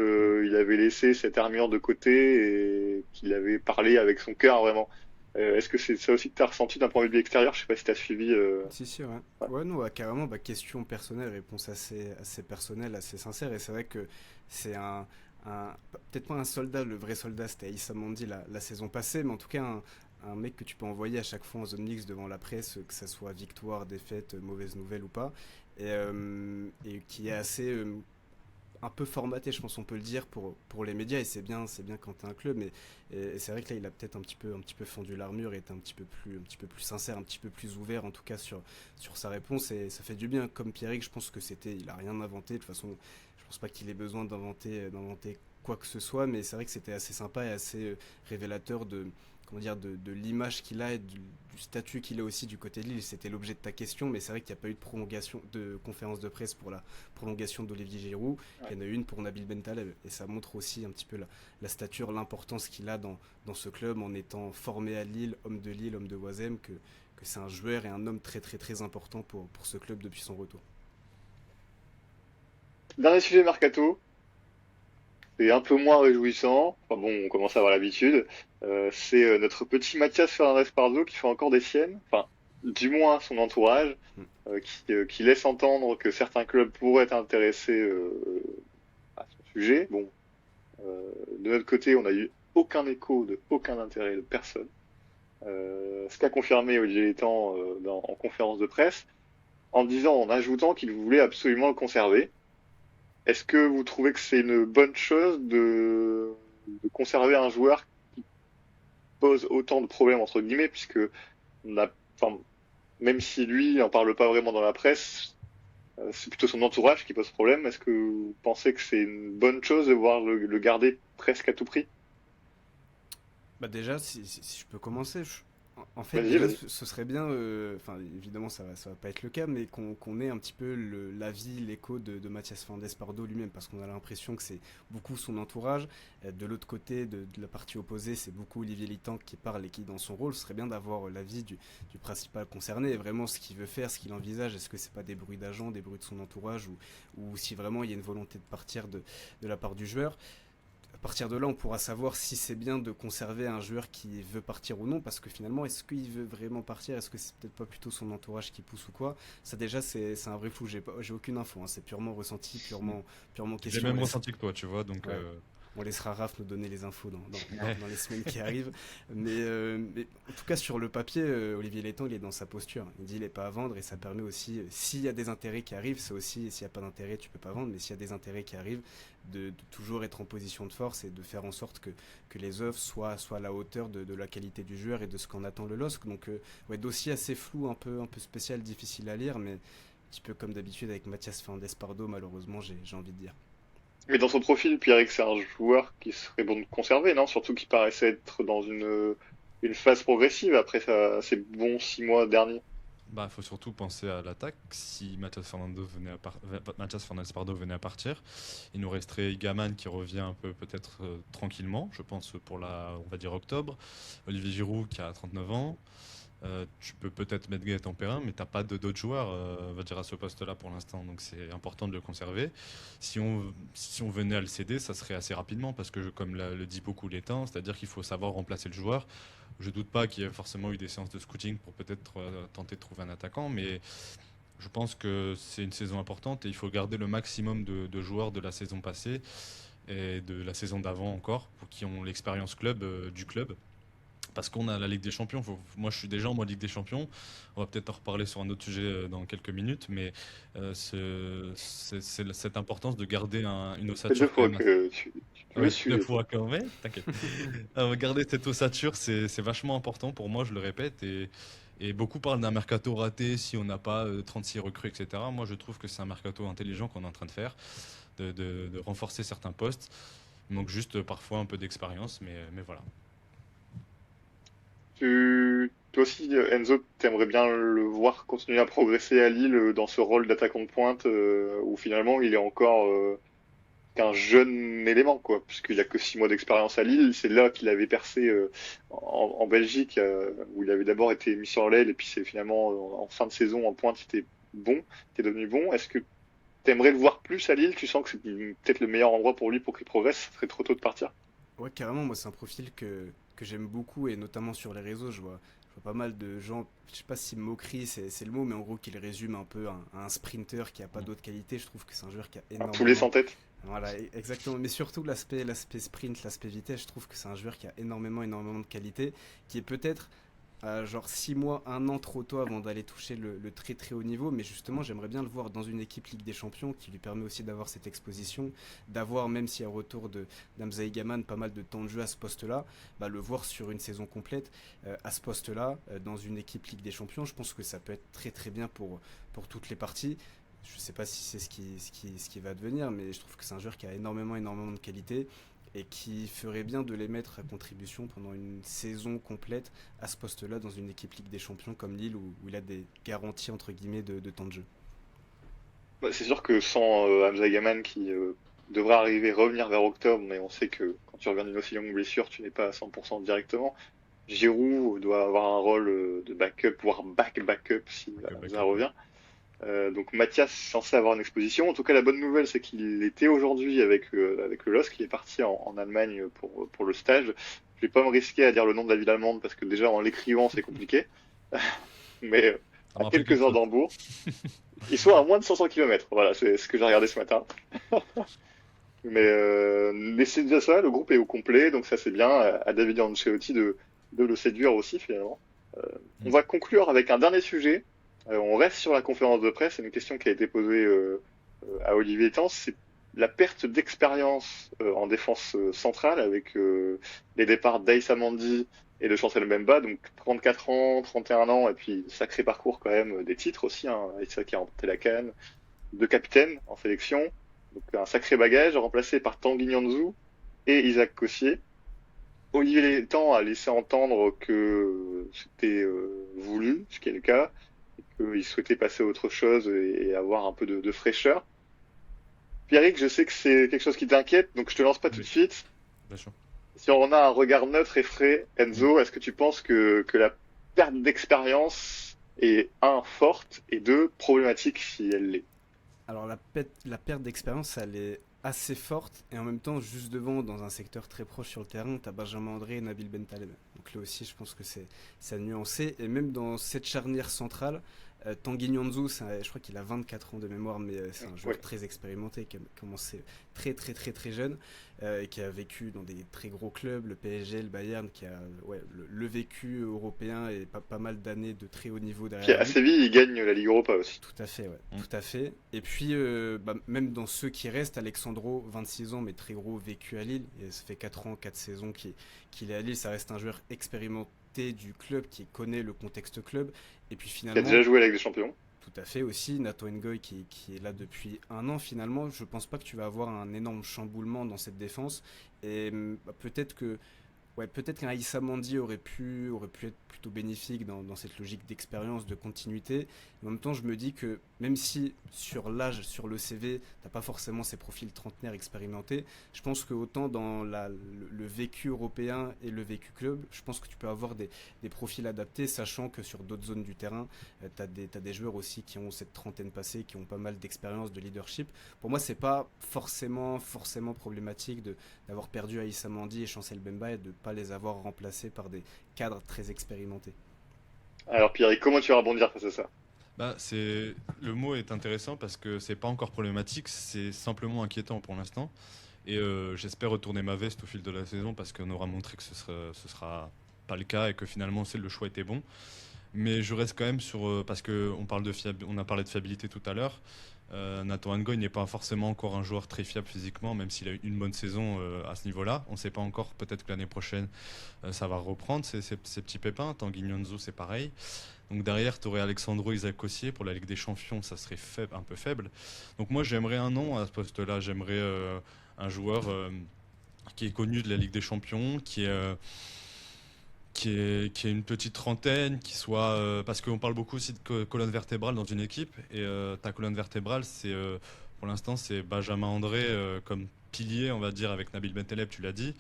il avait laissé cette armure de côté et qu'il avait parlé avec son cœur vraiment. Est-ce que c'est ça aussi que tu as ressenti d'un point de vue extérieur? Je sais pas si tu as suivi. Si, si, ouais. Ouais. Ouais, non, ouais, carrément, bah, question personnelle, réponse assez personnelle, assez sincère. Et c'est vrai que c'est peut-être pas un soldat, le vrai soldat, c'était Aïssa Mandi la saison passée, mais en tout cas, un mec que tu peux envoyer à chaque fois en zone mixte devant la presse, que ça soit victoire, défaite, mauvaise nouvelle ou pas, et qui est assez un peu formaté, je pense on peut le dire pour les médias, et c'est bien quand t'es un club, mais et c'est vrai que là il a peut-être un petit peu fendu l'armure et est un petit peu plus sincère, un petit peu plus ouvert en tout cas sur sa réponse, et ça fait du bien. Comme Pierrick, je pense que il a rien inventé de toute façon. Je pense pas qu'il ait besoin d'inventer quoi que ce soit, mais c'est vrai que c'était assez sympa et assez révélateur de comment dire de l'image qu'il a et du statut qu'il a aussi du côté de Lille. C'était l'objet de ta question, mais c'est vrai qu'il n'y a pas eu de prolongation de conférence de presse pour la prolongation d'Olivier Giroud. Ouais. Il y en a eu une pour Nabil Bentaleb, et ça montre aussi un petit peu la stature, l'importance qu'il a dans ce club en étant formé à Lille, homme de Oisem, que c'est un joueur et un homme très très très important pour ce club depuis son retour. Dernier sujet mercato, c'est un peu moins réjouissant. Enfin bon, on commence à avoir l'habitude. C'est notre petit Mathias Fernandez-Pardo qui fait encore des siennes. Enfin, du moins son entourage, Mm. qui laisse entendre que certains clubs pourraient être intéressés à son sujet. Bon, de notre côté, on n'a eu aucun écho de aucun intérêt de personne. Ce qu'a confirmé Olivier Létang en conférence de presse, en disant, en ajoutant qu'il voulait absolument le conserver. Est-ce que vous trouvez que c'est une bonne chose de conserver un joueur qui pose autant de problèmes entre guillemets, puisque on a, enfin, même si lui n'en parle pas vraiment dans la presse, c'est plutôt son entourage qui pose problème. Est-ce que vous pensez que c'est une bonne chose de voir le garder presque à tout prix? Bah déjà, si je peux commencer, en fait, Vas-y, déjà, vas-y. ce serait bien, enfin, évidemment, ça va pas être le cas, mais qu'on ait un petit peu l'avis, l'écho de Mathias Fernandez Pardo lui-même, parce qu'on a l'impression que c'est beaucoup son entourage. De l'autre côté, de la partie opposée, c'est beaucoup Olivier Litan qui parle et qui est dans son rôle. Ce serait bien d'avoir l'avis du principal concerné, et vraiment ce qu'il veut faire, ce qu'il envisage. Est-ce que c'est pas des bruits d'agents, des bruits de son entourage, ou si vraiment il y a une volonté de partir de la part du joueur. À partir de là, on pourra savoir si c'est bien de conserver un joueur qui veut partir ou non, parce que finalement, est-ce qu'il veut vraiment partir? Est-ce que c'est peut-être pas plutôt son entourage qui pousse ou quoi? Ça déjà, c'est un vrai flou. J'ai aucune info, hein. C'est purement ressenti, purement J'ai le question. même ressenti que toi, tu vois, donc Ouais. On laissera Raph nous donner les infos ouais. dans les semaines qui arrivent. Mais en tout cas, sur le papier, Olivier Létang, il est dans sa posture. Il dit il n'est pas à vendre, et ça permet aussi, s'il y a des intérêts qui arrivent, c'est aussi, s'il n'y a pas d'intérêt, tu peux pas vendre, mais s'il y a des intérêts qui arrivent, de toujours être en position de force et de faire en sorte que les offres soient à la hauteur de la qualité du joueur et de ce qu'en attend le LOSC. Donc, ouais, dossier assez flou, un peu spécial, difficile à lire, mais un petit peu comme d'habitude avec Mathias Fernandez Pardo, malheureusement, j'ai envie de dire. Mais dans son profil, Pierre, c'est un joueur qui serait bon de conserver, non? Surtout qu'il paraissait être dans une phase progressive après ses bons 6 mois derniers. Bah, faut surtout penser à l'attaque. Si Mathias Fernandez Pardo venait à partir, il nous resterait Gaman qui revient un peu peut-être tranquillement, je pense pour on va dire octobre. Olivier Giroud qui a 39 ans. Tu peux peut-être mettre Gaëtan Perrin, mais t'as pas d'autres joueurs, on va dire à ce poste-là pour l'instant, donc c'est important de le conserver. Si on venait à le céder, ça serait assez rapidement, parce que comme le dit beaucoup l'étain, c'est-à-dire qu'il faut savoir remplacer le joueur. Je doute pas qu'il y ait forcément eu des séances de scouting pour peut-être tenter de trouver un attaquant, mais je pense que c'est une saison importante et il faut garder le maximum de joueurs de la saison passée et de la saison d'avant encore, pour qui ont l'expérience club du club, parce qu'on a la Ligue des Champions. Moi, je suis déjà en mode Ligue des Champions. On va peut-être en reparler sur un autre sujet dans quelques minutes, mais c'est cette importance de garder une Ça fait 2 ossature quand fois même. que tu me Oui, suis. deux fois quand même, t'inquiète. Garder cette ossature, c'est vachement important pour moi, je le répète. Et beaucoup parlent d'un mercato raté si on n'a pas 36 recrues, etc. Moi, je trouve que c'est un mercato intelligent qu'on est en train de faire, de renforcer certains postes. Il manque juste parfois un peu d'expérience, mais voilà. Toi aussi, Enzo, t'aimerais bien le voir continuer à progresser à Lille dans ce rôle d'attaquant de pointe où finalement il est encore qu'un jeune élément, quoi, puisqu'il a que 6 mois d'expérience à Lille. C'est là qu'il avait percé en Belgique, où il avait d'abord été mis sur l'aile et puis c'est finalement en fin de saison en pointe, il était devenu bon. Est-ce que t'aimerais le voir plus à Lille? Tu sens que c'est peut-être le meilleur endroit pour lui pour qu'il progresse? Ça serait trop tôt de partir. Ouais, carrément, moi c'est un profil que j'aime beaucoup et notamment sur les réseaux, je vois pas mal de gens, je sais pas si moquerie c'est le mot, mais en gros qu'il résume un peu à un sprinter qui a pas d'autre qualité. Je trouve que c'est un joueur qui a Un poulet énormément. sans tête. Voilà, exactement. Mais surtout l'aspect sprint, l'aspect vitesse, je trouve que c'est un joueur qui a énormément de qualité, qui est peut-être genre 6 mois, 1 an trop tôt avant d'aller toucher le très très haut niveau. Mais justement, j'aimerais bien le voir dans une équipe Ligue des Champions qui lui permet aussi d'avoir cette exposition, d'avoir, même s'il y a retour de d'Hamza Gaman, pas mal de temps de jeu à ce poste-là, bah, le voir sur une saison complète à ce poste-là, dans une équipe Ligue des Champions. Je pense que ça peut être très très bien pour toutes les parties. Je sais pas si c'est ce qui va devenir, mais je trouve que c'est un joueur qui a énormément de qualité et qui ferait bien de les mettre à contribution pendant une saison complète à ce poste-là dans une équipe Ligue des Champions comme Lille où il a des garanties entre guillemets de temps de jeu. Bah, c'est sûr que sans Hamza Yaman qui devrait arriver, revenir vers octobre, mais on sait que quand tu reviens d'une aussi longue blessure, tu n'es pas à 100% directement. Giroud doit avoir un rôle de backup, voire backup si Hamza Ouais. revient. Donc Mathias est censé avoir une exposition. En tout cas, la bonne nouvelle, c'est qu'il était aujourd'hui avec le LOSC. Il est parti en Allemagne pour le stage. Je vais pas me risquer à dire le nom de la ville allemande parce que déjà en l'écrivant, c'est compliqué. Mais Ça me à rappelle quelques quelque heures chose. d'Hambourg, ils sont à moins de 500 km. Voilà, c'est ce que j'ai regardé ce matin. Mais c'est déjà ça, le groupe est au complet, donc ça c'est bien. À David Ancelotti de le séduire aussi finalement. On Mm. va conclure avec un dernier sujet. On reste sur la conférence de presse. C'est une question qui a été posée à Olivier Tans. C'est la perte d'expérience en défense centrale avec les départs d'Aïssa Mandi et de Chancel Mbemba. Donc 34 ans, 31 ans, et puis sacré parcours quand même, des titres aussi. Hein. Aïssa qui a remporté la CAN, 2 capitaines en sélection. Donc un sacré bagage, remplacé par Tanguy Nianzou et Isaac Cossier. Olivier Létang a laissé entendre que c'était voulu, ce qui est le cas, qu'il souhaitait passer à autre chose et avoir un peu de fraîcheur. Pierrick, je sais que c'est quelque chose qui t'inquiète, donc je te lance pas tout de Oui, suite. bien sûr. Si on a un regard neutre et frais, Mm. Enzo, est-ce que tu penses que la perte d'expérience est, un, forte, et deux, problématique si elle l'est? Alors la perte d'expérience, elle est assez forte et en même temps juste devant dans un secteur très proche sur le terrain, t'as Benjamin André et Nabil Bentaleb. Donc là aussi je pense que c'est à nuancer et même dans cette charnière centrale, Tanguy Nianzou, je crois qu'il a 24 ans de mémoire, mais c'est un Oui. joueur très expérimenté qui a commencé très jeune et qui a vécu dans des très gros clubs, le PSG, le Bayern, qui a ouais, le vécu européen et pas mal d'années de très haut niveau Puis derrière à lui. Séville, il gagne la Ligue Europa aussi. Tout à fait, ouais, Mm. tout à fait. Et puis, bah, même dans ceux qui restent, Alexandro, 26 ans, mais très gros, vécu à Lille. Et ça fait 4 ans, 4 saisons qu'il est à Lille. Ça reste un joueur expérimenté du club, qui connaît le contexte club. Et puis Qui a déjà finalement, joué avec des champions. tout à fait aussi, Nathan Ngoy qui est là depuis 1 an finalement. Je pense pas que tu vas avoir un énorme chamboulement dans cette défense. Et bah, peut-être qu'un Issa Mandi aurait pu être plutôt bénéfique dans cette logique d'expérience, de continuité. En même temps, je me dis que même si sur l'âge, sur le CV, t'as pas forcément ces profils trentenaires expérimentés, je pense que autant dans le vécu européen et le vécu club, je pense que tu peux avoir des profils adaptés, sachant que sur d'autres zones du terrain, t'as des joueurs aussi qui ont cette trentaine passée, qui ont pas mal d'expérience, de leadership. Pour moi, c'est pas forcément problématique d'avoir perdu Aïssa Mandi et Chancel Bemba et de ne pas les avoir remplacés par des cadres très expérimentés. Alors Pierrick, comment tu vas rebondir face à ça? Bah, le mot est intéressant parce que c'est pas encore problématique, c'est simplement inquiétant pour l'instant. Et j'espère retourner ma veste au fil de la saison parce qu'on aura montré que ce sera pas le cas et que finalement le choix était bon. Mais je reste quand même sur parce que on a parlé de fiabilité tout à l'heure. Nathan Angoy n'est pas forcément encore un joueur très fiable physiquement, même s'il a eu une bonne saison à ce niveau-là. On ne sait pas encore, peut-être que l'année prochaine, ça va reprendre ces petits pépins. Tanguy Nianzou, c'est pareil. Donc derrière, tu aurais Alexandro Isaac Cossier pour la Ligue des Champions, ça serait un peu faible. Donc moi, j'aimerais un nom à ce poste-là. J'aimerais un joueur qui est connu de la Ligue des Champions, qui est une petite trentaine, qui soit parce qu'on parle beaucoup aussi de colonne vertébrale dans une équipe et ta colonne vertébrale pour l'instant c'est Benjamin André comme pilier on va dire avec Nabil Bentaleb tu l'as dit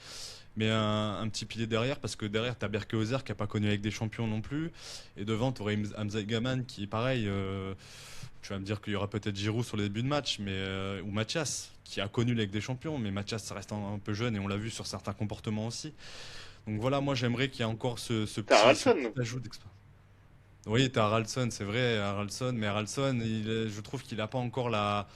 mais un petit pilier derrière parce que derrière t'as Berke Ozer qui a pas connu avec des champions non plus et devant t'aurais Hamza Gaman qui est pareil tu vas me dire qu'il y aura peut-être Giroud sur les débuts de match mais ou Mathias qui a connu avec des champions mais Mathias ça reste un peu jeune et on l'a vu sur certains comportements aussi donc voilà, moi j'aimerais qu'il y ait encore ce T'as petit Haralson. ajout d'expérience. Oui, t'as Haralson, c'est vrai, Haralson, mais Haralson, je trouve qu'il n'a pas encore la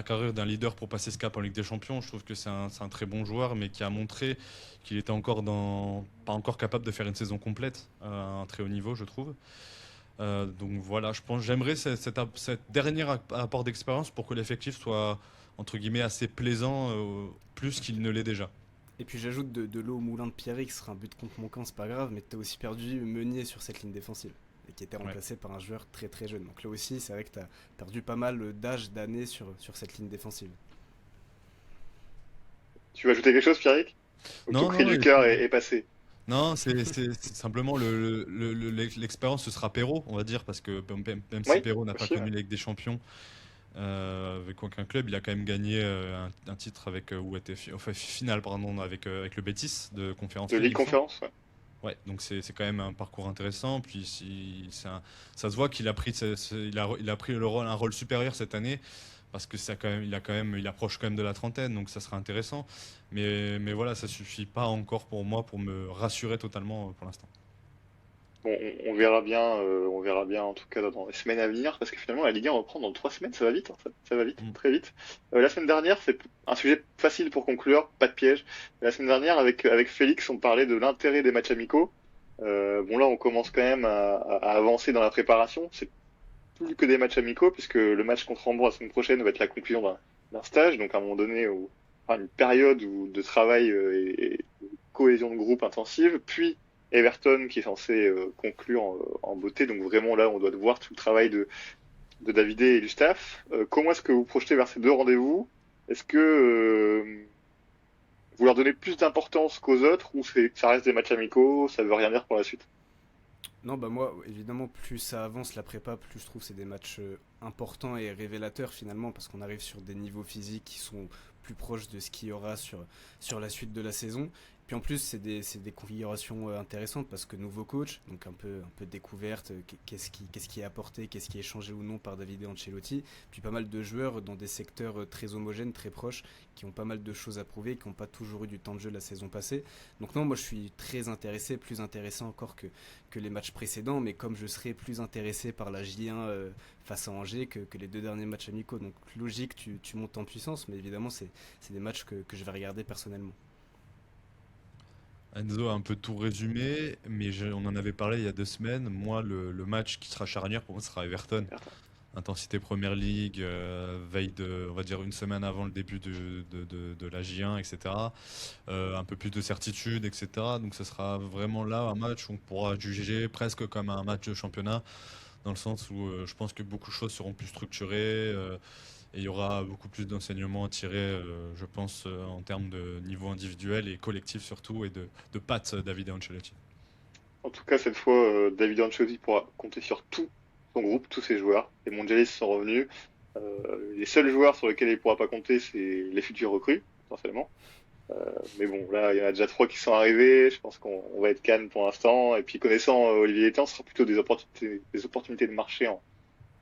carrure d'un leader pour passer ce cap en Ligue des Champions. Je trouve que c'est un très bon joueur, mais qui a montré qu'il était pas encore capable de faire une saison complète à un très haut niveau, je trouve. Donc voilà, je pense j'aimerais cette dernier apport d'expérience pour que l'effectif soit, entre guillemets, assez plaisant, plus qu'il ne l'est déjà. Et puis j'ajoute de l'eau au moulin de Pierrick, ce sera un but contre mon camp, c'est pas grave, mais t'as aussi perdu Meunier sur cette ligne défensive, et qui était Ouais. remplacé par un joueur très très jeune. Donc là aussi, c'est vrai que t'as perdu pas mal d'âge, d'années sur cette ligne défensive. Tu veux ajouter quelque chose, Pierrick? Ou ton Non, cri non, du cœur est passé? non, c'est simplement l'expérience, ce sera Perrault, on va dire, parce que même si Oui, Perrault n'a pas aussi, ouais. connu la Ligue des Champions avec aucun club, il a quand même gagné un titre avec ou était enfin, finale pardon avec le Betis de Conférence De League, Ligue il me semble. Conférence, ouais. Ouais, donc c'est quand même un parcours intéressant. Puis ça se voit qu'il a pris il a pris un rôle supérieur cette année parce que ça quand même il approche quand même de la trentaine, donc ça sera intéressant. Mais voilà, ça suffit pas encore pour moi pour me rassurer totalement pour l'instant. Bon, on verra bien en tout cas dans les semaines à venir, parce que finalement la Ligue 1 reprend dans 3 semaines, ça va vite, hein, ça va vite, Mm. très vite. La semaine dernière, c'est un sujet facile pour conclure, pas de piège. La semaine dernière, avec Félix, on parlait de l'intérêt des matchs amicaux. Bon là, on commence quand même à avancer dans la préparation. C'est plus que des matchs amicaux, puisque le match contre Hambourg la semaine prochaine va être la conclusion d'un stage, donc à un moment donné, enfin, une période de travail et de cohésion de groupe intensive, puis Everton qui est censé conclure en beauté, donc vraiment là on doit voir tout le travail de Davidé et du staff. Comment est-ce que vous projetez vers ces deux rendez-vous? Est-ce que vous leur donnez plus d'importance qu'aux autres, ou ça reste des matchs amicaux, ça veut rien dire pour la suite? Non, bah moi, évidemment, plus ça avance la prépa, plus je trouve c'est des matchs importants et révélateurs finalement, parce qu'on arrive sur des niveaux physiques qui sont plus proches de ce qu'il y aura sur la suite de la saison. Puis en plus, c'est des configurations intéressantes parce que nouveau coach, donc un peu de découverte, qu'est-ce qui est apporté, qu'est-ce qui est changé ou non par Davide Ancelotti. Puis pas mal de joueurs dans des secteurs très homogènes, très proches, qui ont pas mal de choses à prouver, qui n'ont pas toujours eu du temps de jeu la saison passée. Donc non, moi je suis très intéressé, plus intéressé encore que les matchs précédents, mais comme je serai plus intéressé par la J1 face à Angers que les deux derniers matchs amicaux. Donc logique, tu montes en puissance, mais évidemment c'est des matchs que je vais regarder personnellement. Enzo a un peu tout résumé, mais on en avait parlé il y a 2 semaines. Moi, le match qui sera charnière pour moi sera Everton. Intensité Première League, veille on va dire une semaine avant le début de la J1, etc. Un peu plus de certitude, etc. Donc ce sera vraiment là un match où on pourra juger presque comme un match de championnat, dans le sens où je pense que beaucoup de choses seront plus structurées et il y aura beaucoup plus d'enseignements à tirer, je pense, en termes de niveau individuel et collectif surtout, et de pattes David Ancelotti. En tout cas, cette fois, David Ancelotti pourra compter sur tout son groupe, tous ses joueurs. Les Mondialistes sont revenus. Les seuls joueurs sur lesquels il pourra pas compter, c'est les futurs recrues, potentiellement. Mais bon, là, il y en a déjà trois qui sont arrivés. Je pense qu'on va être calme pour l'instant. Et puis, connaissant Olivier Létang, ce sera plutôt des opportunités de marché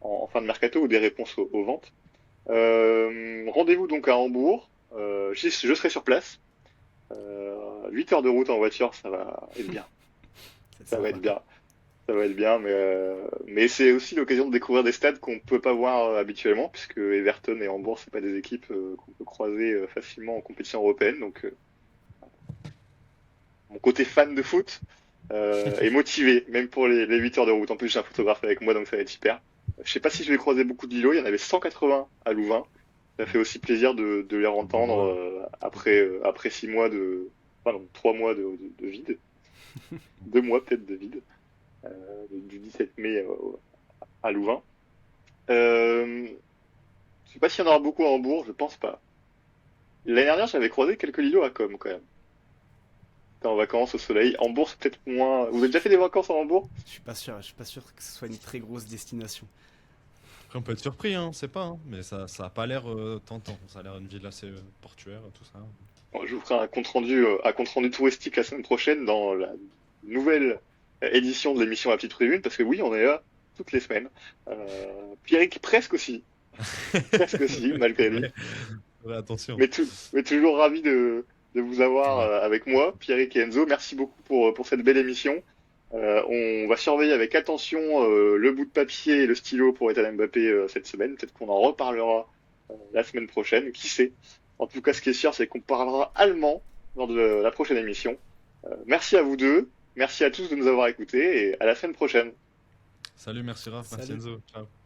en fin de mercato ou des réponses aux ventes. Rendez-vous donc à Hambourg. Je serai sur place. 8 heures de route en voiture, ça va être bien. C'est Ça va sympa. être bien. Ça va être bien, mais c'est aussi l'occasion de découvrir des stades qu'on ne peut pas voir habituellement, puisque Everton et Hambourg, c'est pas des équipes qu'on peut croiser facilement en compétition européenne. Donc, mon côté fan de foot et motivé, même pour les 8 heures de route. En plus, j'ai un photographe avec moi, donc ça va être super. Je sais pas si je vais croiser beaucoup de Lillois, il y en avait 180 à Louvain. Ça fait aussi plaisir de les entendre Ouais. après 6 mois enfin non, 3 mois de vide, 2 mois peut-être de vide, du 17 mai à Louvain. Euh, je sais pas s'il y en aura beaucoup à Hambourg, je pense pas. L'année dernière, j'avais croisé quelques Lillois à Com quand même. T'es en vacances au soleil. Hambourg, c'est peut-être moins. Vous avez déjà fait des vacances à Hambourg? Je suis pas sûr que ce soit une très grosse destination. Après, on peut être surpris, hein, c'est pas, hein, mais ça a pas l'air tentant. Ça a l'air une ville assez portuaire, tout ça. Bon, je vous ferai un compte rendu touristique la semaine prochaine dans la nouvelle édition de l'émission La Petite Tribune, parce que oui, on est là toutes les semaines. Pierrick presque presque aussi, malgré lui. Ouais, ouais, attention. Mais toujours ravi de vous avoir Ouais. avec moi, Pierrick et Enzo. Merci beaucoup pour cette belle émission. On va surveiller avec attention le bout de papier et le stylo pour Ethan Mbappé cette semaine. Peut-être qu'on en reparlera la semaine prochaine, qui sait. En tout cas, ce qui est sûr, c'est qu'on parlera allemand lors de la prochaine émission. Merci à vous deux, merci à tous de nous avoir écoutés et à la semaine prochaine. Salut, merci Raph, merci Salut. Enzo. Ciao.